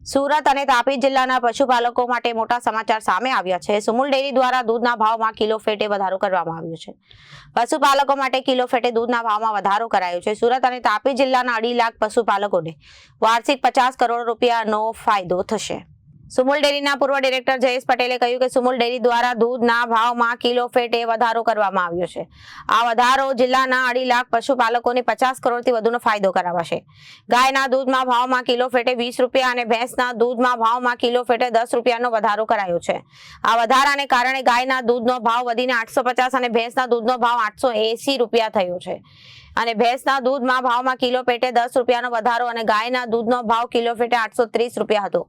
સુરત અને તાપી જિલ્લાના પશુપાલકો માટે મોટા સમાચાર સામે આવ્યા છે। સુમુલ ડેરી દ્વારા દૂધના ભાવમાં કિલો ફેટે વધારો કરવામાં આવ્યો છે। પશુપાલકો માટે કિલો ફેટે દૂધના ભાવમાં વધારો કરાયો છે। સુરત અને તાપી જિલ્લાના 2.5 લાખ પશુપાલકોને વાર્ષિક 50 કરોડ રૂપિયાનો ફાયદો થશે। સુમુલ ડેરીના પૂર્વ ડિરેક્ટર જયેશ પટેલે કહ્યું કે સુમુલ ડેરી દ્વારા દૂધના ભાવમાં કિલો ફેટે વધારો કરવામાં આવ્યો છે। આ વધારો જિલ્લાના 2.5 લાખ પશુપાલકોને 50 કરોડથી વધુનો ફાયદો કરાવશે। ગાયના દૂધના ભાવમાં કિલો ફેટે 20 રૂપિયા અને ભેંસના દૂધમાં ભાવમાં કિલો ફેટે 10 રૂપિયાનો વધારો કરાયો છે। આ વધારાને કારણે ગાયના દૂધનો ભાવ વધીને 850 અને ભેંસના દૂધનો ભાવ 880 રૂપિયા થયો છે અને ભેંસના દૂધમાં ભાવમાં કિલો પેટે 10 રૂપિયાનો વધારો અને ગાયના દૂધનો ભાવ કિલો પેટે 830 રૂપિયા હતો,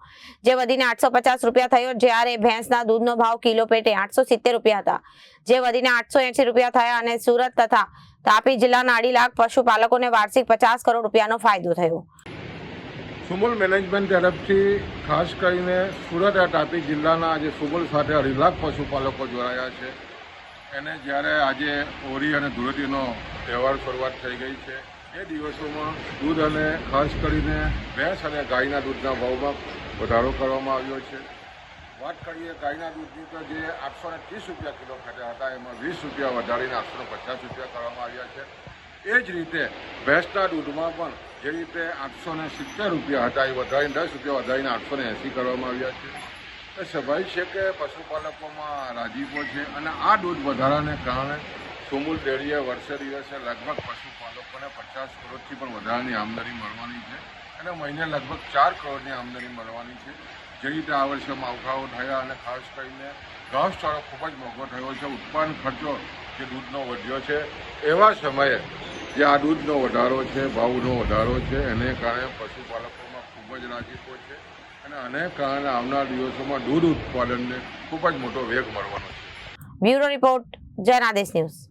જે વધીને 850 રૂપિયા થયો। જ્યારે ભેંસના દૂધનો ભાવ કિલો પેટે 870 રૂપિયા હતા, જે વધીને 880 રૂપિયા થયા અને સુરત તથા તાપી જિલ્લાના 2.5 લાખ પશુપાલકોને વાર્ષિક 50 કરોડ રૂપિયાનો ફાયદો થયો। સુમુલ મેનેજમેન્ટ તરફથી ખાસ કરીને સુરત અને તાપી જિલ્લાના આજે સુમુલ સાથે 2.5 લાખ પશુપાલકો જોડાયા છે। એને જ્યારે આજે હોળી અને ધૂળેટીનો તહેવાર શરૂઆત થઈ ગઈ છે, એ દિવસોમાં દૂધ અને ખાસ કરીને ભેંસ અને ગાયના દૂધના ભાવમાં વધારો કરવામાં આવ્યો છે। વાત કરીએ ગાયના દૂધની તો જે 830 રૂપિયા કિલો ખાતા હતા, એમાં 20 રૂપિયા વધારીને 850 રૂપિયા કરવામાં આવ્યા છે। એ જ રીતે ભેંસના દૂધમાં પણ જે રીતે 870 રૂપિયા હતા, એ વધારીને 10 રૂપિયા વધારીને 880 કરવામાં આવ્યા છે। એ સ્વાભાવિક છે કે પશુપાલકોમાં રાજીપો છે અને આ દૂધ વધારાને કારણે સુમુલ ડેરીએ વર્ષે દિવસે લગભગ પશુપાલકોને 50 કરોડથી પણ વધારાની આમદની મળવાની છે અને મહિને લગભગ 4 કરોડની આમદની મળવાની છે। જે રીતે આ વર્ષે માવઠાઓ થયા અને ખાસ કરીને ઘાસચારો ખૂબ જ મોંઘો થયો છે, ઉત્પાદન ખર્ચો જે દૂધનો વધ્યો છે, એવા સમયે જે આ દૂધનો વધારો છે, ભાવનો વધારો છે, એને કારણે પશુપાલકોમાં ખૂબ જ રાજીપો છે અને આને કારણે આવનાર દિવસોમાં દૂધ ઉત્પાદનને ખૂબ જ મોટો વેગ મળવાનો છે। Bureau report, Janadesh news.